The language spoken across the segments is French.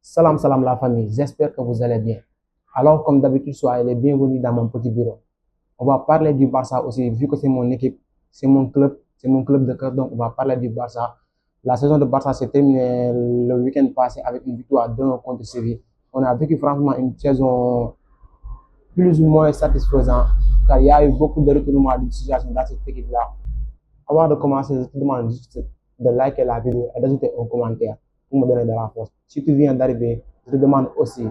Salam, salam la famille, j'espère que vous allez bien. Alors, comme d'habitude, soyez les bienvenus dans mon petit bureau. On va parler du Barça aussi, vu que c'est mon équipe, c'est mon club de cœur, donc on va parler du Barça. La saison de Barça s'est terminée le week-end passé avec une victoire 2 contre Séville. On a vécu franchement une saison plus ou moins satisfaisante, car il y a eu beaucoup de retournements de situation dans cette équipe-là. Avant de commencer, je te demande juste de liker la vidéo et d'ajouter un commentaire pour me donner de la force. Si tu viens d'arriver, je te demande aussi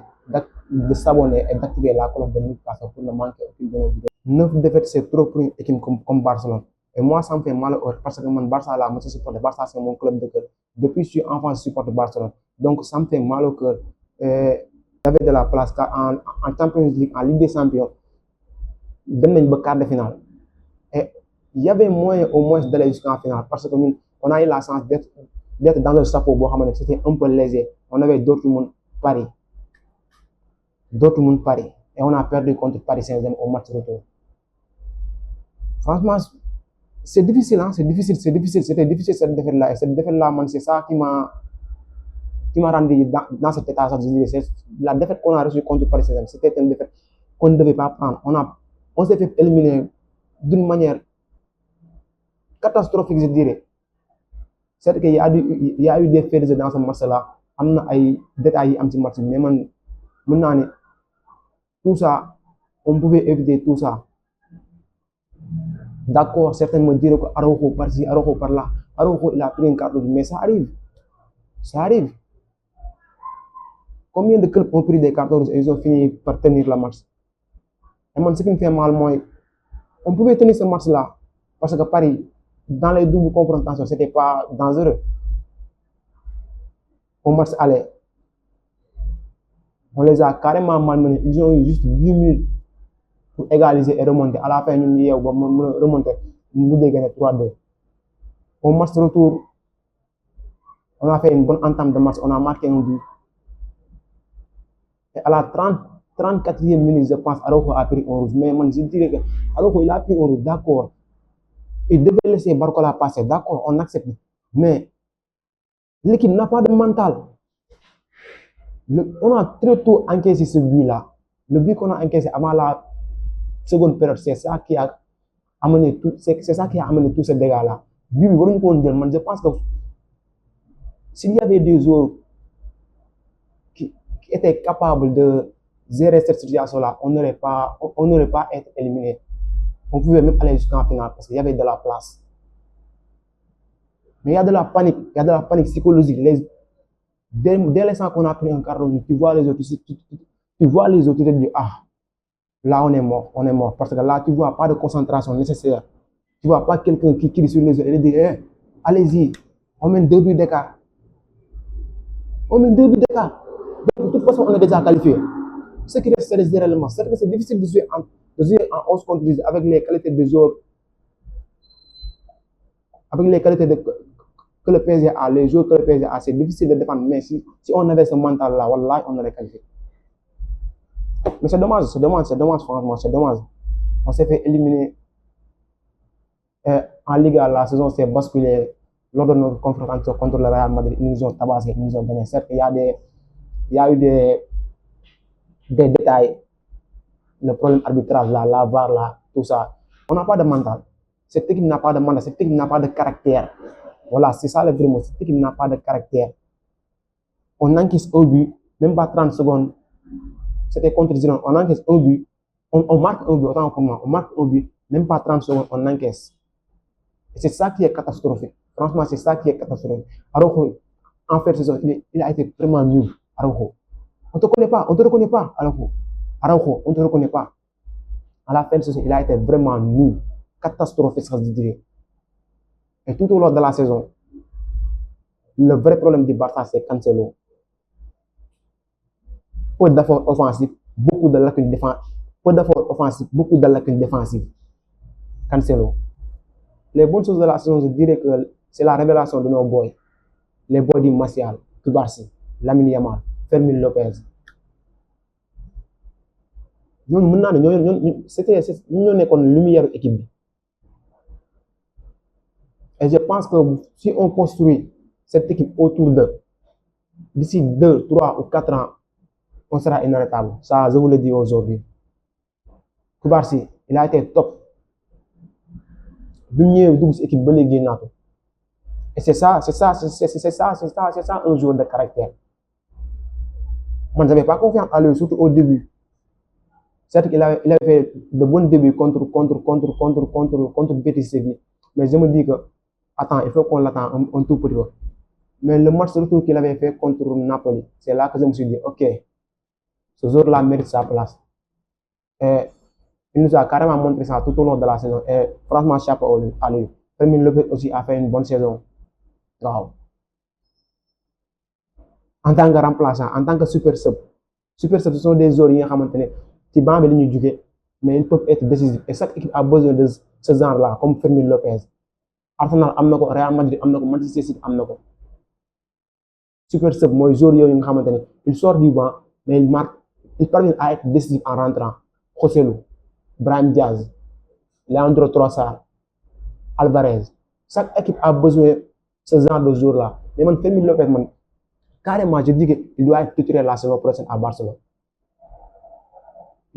de s'abonner et d'activer la cloche de notification pour ne manquer aucune de nos vidéos. 9 défaites, c'est trop pour une équipe comme Barcelone. Et moi, ça me fait mal au cœur parce que mon Barça, là, moi, je supporte Barça, c'est mon club de cœur. Depuis que je suis enfant, je supporte Barcelone. Donc, ça me fait mal au cœur. J'avais de la place car en Champions League, en Ligue des Champions, dem nañ ba quart de finale. Et il y avait moyen au moins d'aller jusqu'en finale parce que nous, on a eu la chance d'être dans le chapeau, c'était un peu léger. On avait Paris, Paris. Et on a perdu contre Paris Saint-Germain au match retour. Franchement, c'est difficile, hein? C'était difficile cette défaite-là. Et cette défaite-là, c'est ça qui m'a rendu dans cet état. La défaite qu'on a reçue contre Paris Saint-Germain, c'était une défaite qu'on ne devait pas prendre. On s'est fait éliminer d'une manière catastrophique, je dirais. C'est qu'il y a eu des faits dans ce match-là. Il y a des détails dans ce match. Mais maintenant, tout ça, on pouvait éviter tout ça. D'accord, certains me diront que Araujo par-ci, Araujo par-là. Araujo, il a pris une carte rouge. Mais ça arrive. Ça arrive. Combien de clubs ont pris des cartes rouges et ils ont fini par tenir le match? Et moi, ce qui me fait mal, moi, on pouvait tenir ce match-là. Parce que Paris, dans les doubles confrontations, c'était pas dangereux. Au match aller, on les a carrément malmenés. Ils ont eu juste 10 minutes pour égaliser et remonter. À la fin, nous avons remonté. Nous avons gagné 3-2. Au match retour, on a fait une bonne entame de match. On a marqué un but. Et à la 34e minute, je pense, Araujo a pris un rouge. Mais moi, je dirais que Araujo, il a pris un rouge, d'accord. Il devait laisser Barcola passer, d'accord, on accepte. Mais l'équipe n'a pas de mental. On a très tôt encaissé ce but-là. Le but qu'on a encaissé avant la seconde période, c'est ça qui a amené tous ces dégâts-là. Je pense que s'il y avait des joueurs qui étaient capables de gérer cette situation-là, on n'aurait pas été éliminé. On pouvait même aller jusqu'en finale parce qu'il y avait de la place. Mais il y a de la panique psychologique. Dès l'instant qu'on a pris un carton, tu vois les autres, tu te dis, ah, là on est mort. Parce que là, tu ne vois pas de concentration nécessaire. Tu ne vois pas quelqu'un qui crie sur les autres et dit, hey, allez-y, on met 2 buts d'écart. Donc, de toute façon, on est déjà qualifié. Ce qui reste, c'est les éléments. C'est difficile de jouer en 11 contre 10 avec les qualités de joueurs, avec les qualités que le PSG a, les joueurs que le PSG a, c'est difficile de défendre. Mais si on avait ce mental-là, wallah, on aurait qualifié. Mais c'est dommage, franchement, c'est dommage. On s'est fait éliminer en Liga. La saison s'est basculée lors de notre confrontation contre le Real Madrid. Ils nous ont tabassé, ils nous ont donné. Certes, il y a eu des détails, le problème arbitral, là, la VAR, là, tout ça. On n'a pas de mental. Cette équipe n'a pas de mental, cette équipe n'a pas de caractère. Voilà, c'est ça le vrai mot. Cette équipe n'a pas de caractère. On encaisse un but, même pas 30 secondes. C'était contre Girona. On encaisse un but. On marque un but, autant pour moi. On marque un but, même pas 30 secondes, on encaisse. Et c'est ça qui est catastrophique. Franchement, c'est ça qui est catastrophique. Araujo, en fait, il a été vraiment nul. Araujo. On ne te reconnaît pas, Araujo. Araujo, on ne te reconnaît pas. À la fin de saison, il a été vraiment nul. Catastrophique, ça se dirait. Et tout au long de la saison, le vrai problème du Barça, c'est Cancelo. Peu d'efforts offensifs, beaucoup de lacunes défensives. Peu d'efforts offensifs, beaucoup de lacunes défensives. Cancelo. Les bonnes choses de la saison, je dirais que c'est la révélation de nos boys. Les boys du Martial, Kubarsi, Lamine Yamal, Fermin Lopez. C'était une lumière équipe. Et je pense que si on construit cette équipe autour d'eux, D'ici 2, 3 ou 4 ans, on sera inarrêtable. Ça, je vous le dis aujourd'hui. Koubarsi, il a été top. Équipe et c'est ça, un joueur de caractère. Moi, je n'avais pas confiance à lui, surtout au début. C'est qu'il avait, il avait de bons débuts contre Betis Séville. Mais je me dis que, attends, il faut qu'on l'attende un tout petit peu. Mais le match retour qu'il avait fait contre Napoli, c'est là que je me suis dit, ok, ce joueur-là mérite sa place. Et il nous a carrément montré ça tout au long de la saison. Et franchement, chapeau à lui. Fermin Lopez aussi a fait une bonne saison. Wow. En tant que remplaçant, en tant que super sub. Super sub, ce sont des joueurs qui ci banc bi la ñuy jugee mais ils peuvent être décisifs et chaque équipe a besoin de ce genre là comme Fermin Lopez. Arsenal am na ko, Real Madrid am na ko, Manchester City am na ko. Super sub mooy joueur yooyu nga xamante ne il sort du banc mais il marque, il parvient à être décisif en rentrant. Joselu, Brahim Diaz, Leandro Trossard, Alvarez. Chaque équipe a besoin de ce genre de joueur là mais man Fermin Lopez man carrément je dis qu'il doit être titulaire la saison prochaine à Barcelone.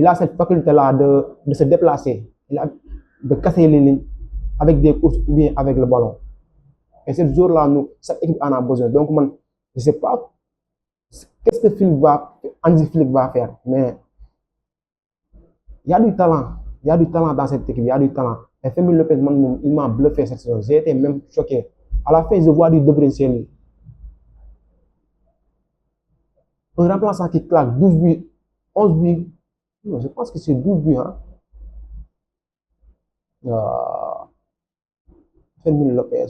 Il a cette faculté-là de se déplacer, de casser les lignes avec des courses ou bien avec le ballon. Et ce jour-là, nous, cette équipe en a besoin. Donc, man, je ne sais pas qu'est-ce que Hansi Flick va faire, mais il y a du talent. Il y a du talent dans cette équipe, il y a du talent. Et Fermin Lopez, man, il m'a bluffé cette saison. J'ai été même choqué. À la fin, je vois du De Bruyne chez lui. Un remplaçant qui claque 12 buts, 11 buts. Non, je pense que c'est 12 buts. Hein. Fermin Lopez.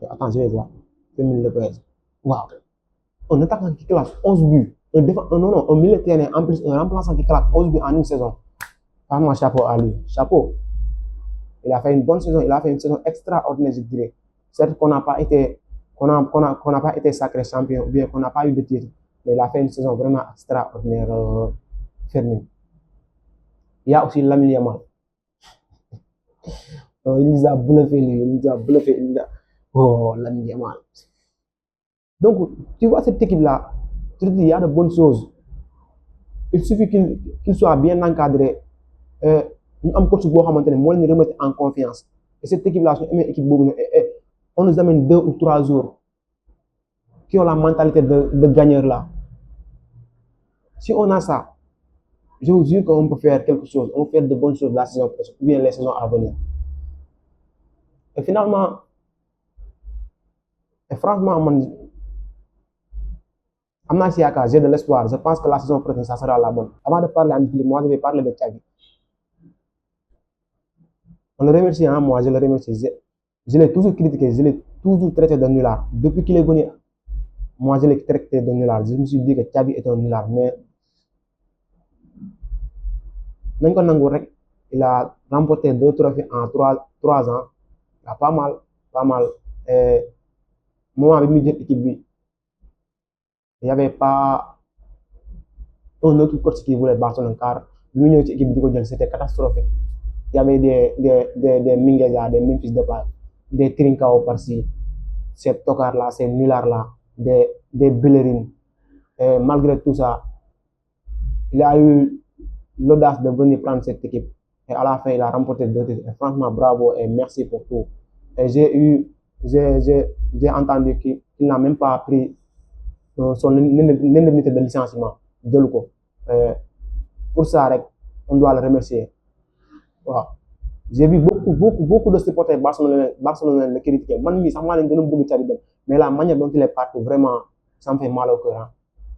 Attends, je vais voir. Fermin Lopez. Waouh. Un attaquant qui claque 11 buts. Un milieu de terrain, en plus, un remplaçant qui claque 11 buts en une saison. Vraiment, chapeau à lui. Chapeau. Il a fait une bonne saison. Il a fait une saison extraordinaire, je dirais. Certes qu'on n'a pas été, qu'on n'a pas été sacré champion, ou bien qu'on n'a pas eu de titre, mais il a fait une saison vraiment extraordinaire, Fermin. Il y a aussi Lamine Yamal. Il nous a bluffé, lui. Il nous a bluffé. Oh, Lamine Yamal. Donc, tu vois cette équipe-là, il y a de bonnes choses. Il suffit qu'il soit bien encadré. Nous avons coach boo xamante ne moo leen remettre en confiance. Et cette équipe-là, c'est une équipe boobu on nous amène 2 ou 3 jours qui ont la mentalité de gagneur là. Si on a ça, je vous jure qu'on peut faire quelque chose. On peut faire de bonnes choses la saison prochaine ou bien les saisons à venir. Et finalement, et franchement, j'ai de l'espoir. Je pense que la saison prochaine, ça sera la bonne. Avant de parler en Philippe, moi, je vais parler de Xavi. On le remercie, hein, moi, je le remercie. Je l'ai toujours critiqué, je l'ai toujours traité de nulard. Depuis qu'il est venu, moi, je l'ai traité de nulard. Je me suis dit que Xavi est un nulard. Mais, il a remporté 2 trophées en 3 ans. Il a pas mal, pas mal. Et, moi, avec mes équipe, il n'y avait pas un autre coach qui voulait Barcelone car l'union de l'équipe c'était catastrophique. Il y avait des Mingueza, des Memphis Depay, des Trincao par-ci, ces tocards-là, ces nullards-là, des Bellerin. Et malgré tout ça, il a eu l'audace de venir prendre cette équipe. Et à la fin, il a remporté 2 titres. Et franchement, bravo et merci pour tout. Et j'ai entendu qu'il n'a même pas pris son indemnité de licenciement. Pour ça, on doit le remercier. Wow. J'ai vu beaucoup de supporters Barcelone le critiquer. Mais la manière dont il est parti, vraiment, ça me fait mal au cœur. Hein.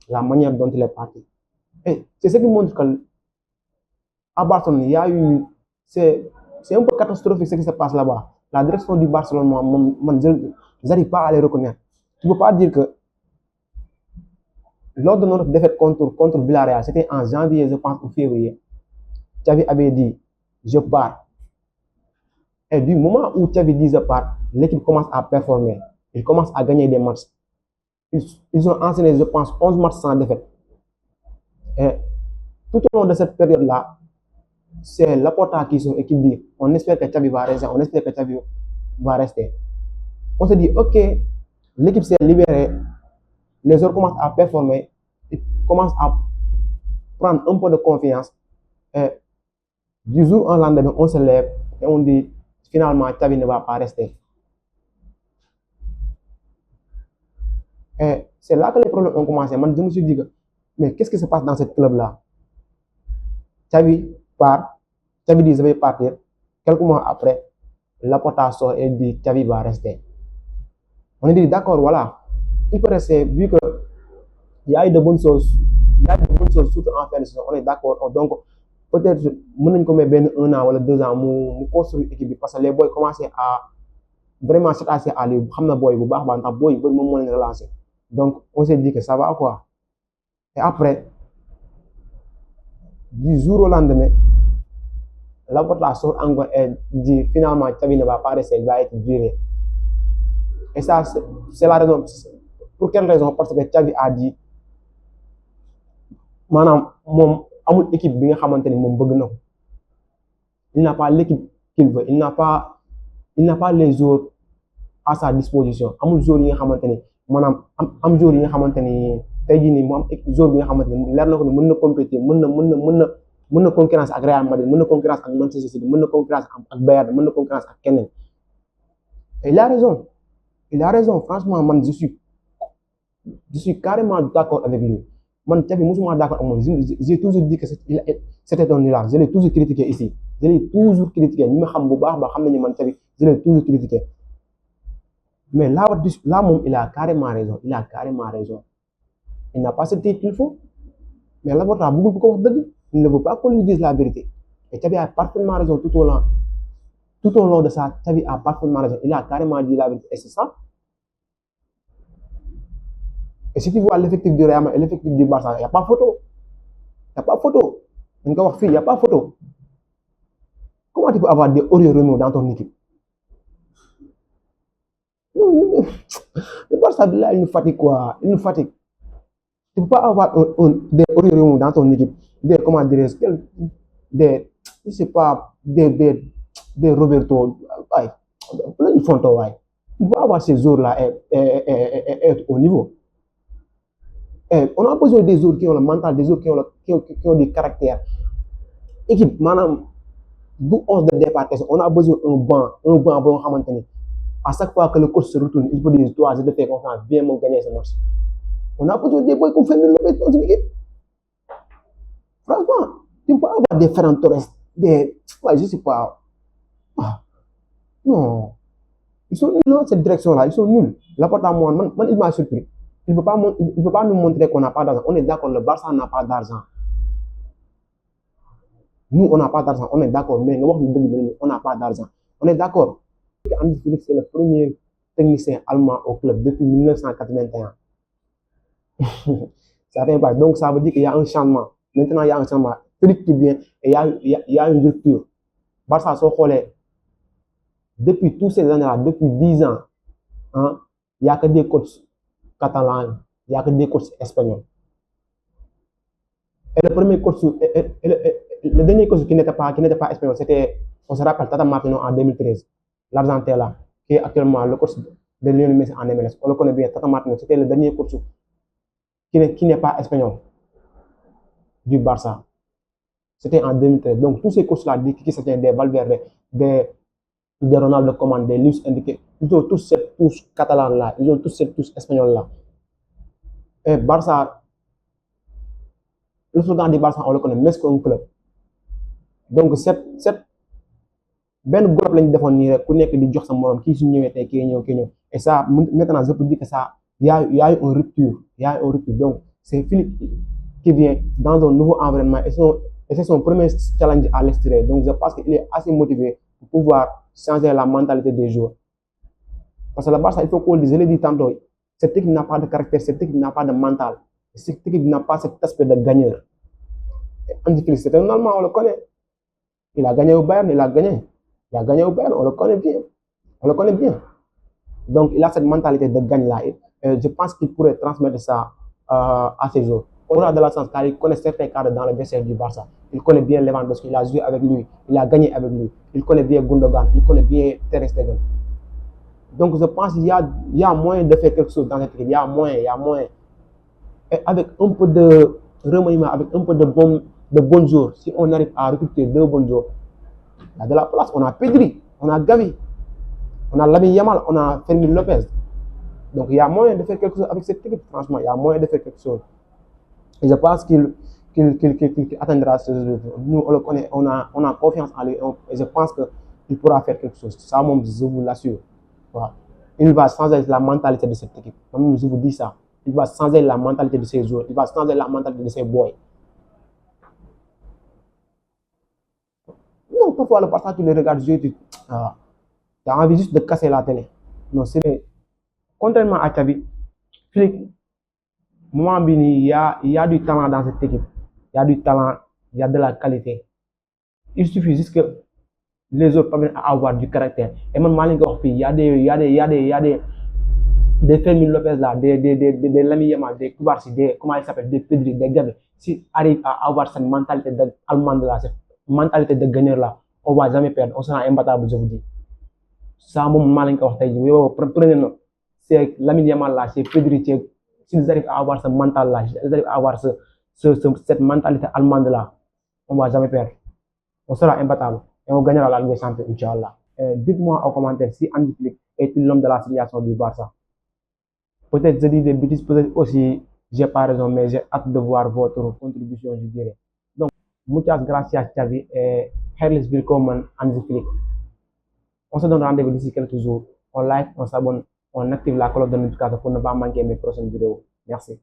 La manière dont il est parti. Et c'est ce qui montre qu'à Barcelone, il y a eu. C'est un peu catastrophique ce qui se passe là-bas. La direction du Barcelone, je n'arrive pas à les reconnaître. Tu ne peux pas dire que lors de notre défaite contre Villarreal, c'était en janvier, je pense, ou février, Xavi avait dit, je pars. Et du moment où Xavi dit je pars, l'équipe commence à performer. Il commence à gagner des matchs. Ils ont enchaîné, je pense, 11 matchs sans défaite. Et tout au long de cette période-là, c'est Laporta qui sont équipe dit, on espère que Xavi va rester, on espère que Xavi va rester. On se dit, ok, l'équipe s'est libérée, les joueurs commencent à performer, ils commencent à prendre un peu de confiance. Et du jour au lendemain, on se lève et on dit finalement Xavi ne va pas rester. Et c'est là que les problèmes ont commencé. Moi, je me suis dit que, mais qu'est-ce qui se passe dans ce club-là? Xavi part, Xavi dit je vais partir. Quelques mois après, Laporta sort et dit Xavi va rester. On est dit d'accord, voilà, il peut rester vu que il y a eu de bonnes choses, il y a eu de bonnes choses surtout en fin de saison. On est d'accord, donc peut-être mën nañ ko may benn 1 an wala 2 ans mu construire équipe bi parce que les boys commencé à vraiment s'attacher à lui xam na boy bu baax baax ndax boy moom moo leen relancé donc on s'est dit que ça va quoi. Et après du jour au lendemain Laporta sort encore et dit finalement Xavi ne va pas rester, il va être viré. Et ça c'est la raison pour quelle raison parce que Xavi a dit maanaam moom amul équipe bi nga xamante ni moom bëgg na ko. Il n'a pas l'équipe qu'il veut, il n'a pas les joueurs à sa disposition. Amul joueurs yi nga xamante ni maanaam am joueurs yi nga xamante ni tey jii nii mu am joueur bi nga xamante ni leer na ko ni mën na compétir mën na concurrence ak Real Madrid, mën na concurrence ak Manchester City, mën na concurrence ak Bayern, mën na concurrence ak keneen. Et il a raison franchement man je suis carrément d'accord avec lui. Man Xavi musuma d'accord ak moom j'ai toujours dit que c'était un nulard, je l'ai toujours critiqué ici, je l'ai toujours critiqué ñi ma xam bu baax ba xam nañu man Xavi je l'ai toujours critiqué. Mais là moom il a carrément raison, il n'a pas cette tête qu'il faut. Mais Laporta bëggul ko wax dëgg, il ne veut pas qu'on lui dise la vérité. Et Xavi a parfaitement raison tout au long de ça. Xavi a parfaitement raison, il a carrément dit la vérité et c'est ça. Et si tu vois l'effectif du Real et l'effectif du Barça, il n'y a pas photo. Il n'y a pas photo. Comment tu peux avoir des Oriol dans ton équipe? Non, le Barça, là, il nous fatigue quoi? Il nous fatigue. Tu ne peux pas avoir des Oriol dans ton équipe. Comment dirais-je? Je sais pas, des Roberto. Plein de fonds, ouais. Tu ne peux pas avoir ces joueurs-là et être au niveau. On a besoin des autres qui ont le mental, des autres qui ont des caractères. Équipe, madame, d'où 11 de départ, on a besoin d'un banc bon à maintenir. À chaque fois que le coach se retourne, il peut dire toi, je te fais confiance, viens me gagner ce match. On a besoin des boys comme Fermin Lopez dans une équipe. Franchement, tu ne peux pas avoir des Ferran Torres, ouais, je sais pas. Non. Ils sont nuls dans cette direction-là, ils sont nuls. Laporta, moi, il m'a surpris. Il ne peut pas nous montrer qu'on n'a pas d'argent. On est d'accord, le Barça n'a pas d'argent. Nous, on n'a pas d'argent, on est d'accord, mais on n'a pas d'argent. On est d'accord. Hansi Flick, c'est le premier technicien allemand au club depuis 1981. Ça fait pas. Donc, ça veut dire qu'il y a un changement. Maintenant, il y a un changement. Flick qui vient et il y a une rupture. Barça, depuis tous ces années-là, depuis 10 ans, hein, il n'y a que des coachs catalans, il n'y a que des coachs espagnols. Et le premier coach, le dernier coach qui n'était pas espagnol, c'était, on se rappelle, Tata Martino en 2013, l'Argentin là, qui est actuellement le coach de Lionel Messi en MLS. On le connaît bien, Tata Martino, c'était le dernier coach qui n'est pas espagnol du Barça. C'était en 2013. Donc tous ces coachs-là, qui c'était des Valverde, des Ronaldo Koeman, des Luis Enrique, ils ont tous cette touche catalane là, ils ont tous cette touche espagnole là. Et Barça, le slogan du Barça, on le connaît, mais c'est un club. Donc ben groupe lañ defoon nii rek ku nekk di jox sa morom kii su ñëwee tey kii ñëw et ça maintenant je peux dire que ça il y a eu une rupture, donc c'est Philippe qui vient dans un nouveau environnement et c'est son premier challenge à l'extérieur, donc je pense qu'il est assez motivé pour pouvoir changer la mentalité des joueurs parce que le Barça, il faut qu'on le dise, je l'ai dit tantôt, cette équipe n'a pas de caractère, cette équipe n'a pas de mental, cette équipe n'a pas cet aspect de gagneur. Hansi Flick, c'est un Allemand, on le connaît, il a gagné au Bayern, au Bayern, on le connaît bien. Donc, il a cette mentalité de gagne-là. Et je pense qu'il pourrait transmettre ça à ses joueurs. Au-delà de la chance, car il connaît certains cadres dans le vestiaire du Barça. Il connaît bien Lewandowski, il a joué avec lui, il a gagné avec lui. Il connaît bien Gundogan, il connaît bien Ter Stegen. Donc, je pense qu'il y a moyen de faire quelque chose dans cette équipe. Il y a moyen. Et avec un peu de remaniement, avec un peu de bons jours, si on arrive à recruter 2 bons jours, il y a de la place. On a Pedri, on a Gavi, on a Lamine Yamal, on a Fermin Lopez. Donc il y a moyen de faire quelque chose avec cette équipe, franchement, il y a moyen de faire quelque chose. Et je pense qu'il atteindra ce résultat. Nous, on le connaît, on a confiance en lui et je pense qu'il pourra faire quelque chose. Ça, je vous l'assure. Voilà. Il va changer la mentalité de cette équipe. Je vous dis ça. Il va changer la mentalité de ses joueurs. Il va changer la mentalité de ses boys. Non, parfois le Barça, tu les regardes jouer, tu as envie juste de casser la télé. Non, c'est contrairement à Xavi, Flick, moment il y a du talent dans cette équipe. Il y a du talent, il y a de la qualité. Il suffit juste que les autres parviennent à avoir du caractère. Et même Malin il y a des Fermin Lopez là, des Lamine Yamal, des Koubarsi, comment il s'appelle, des Pedri, des Gabi. S'ils arrivent à avoir cette mentalité allemande là, cette mentalité de gagneur là, on ne va jamais perdre. On sera imbattable, je vous dis. Ça, mon Malin prenez note. C'est Lamine Yamal là, c'est Pedri, s'ils arrivent à avoir ce mental là, s'ils arrivent à avoir cette mentalité allemande là, on ne va jamais perdre. On sera imbattable et on gagnera la Ligue des Champions, Inch'Allah. Dites-moi en commentaire si Hansi Flick est-il l'homme de la situation du Barça. Peut-être je dis des bêtises, peut-être aussi j'ai pas raison, mais j'ai hâte de voir votre contribution, je dirais. Donc, muchas gracias Xavi et herzlich willkommen Hansi Flick. On se donne rendez-vous d'ici quelques jours. On like, on s'abonne, on active la cloche de notification pour ne pas manquer mes prochaines vidéos. Merci.